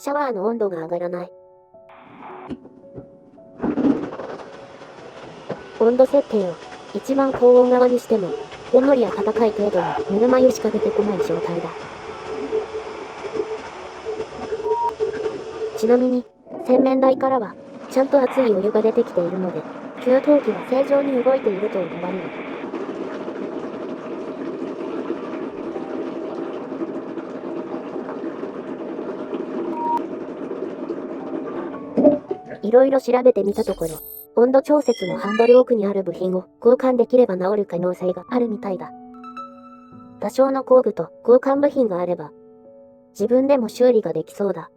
シャワーの温度が上がらない。温度設定を一番高温側にしても、ほんのりや暖かい程度にぬるま湯しか出てこない状態だ。ちなみに、洗面台からは、ちゃんと熱いお湯が出てきているので、給湯器は正常に動いていると思われる。いろいろ調べてみたところ、温度調節のハンドル奥にある部品を交換できれば治る可能性があるみたいだ。多少の工具と交換部品があれば、自分でも修理ができそうだ。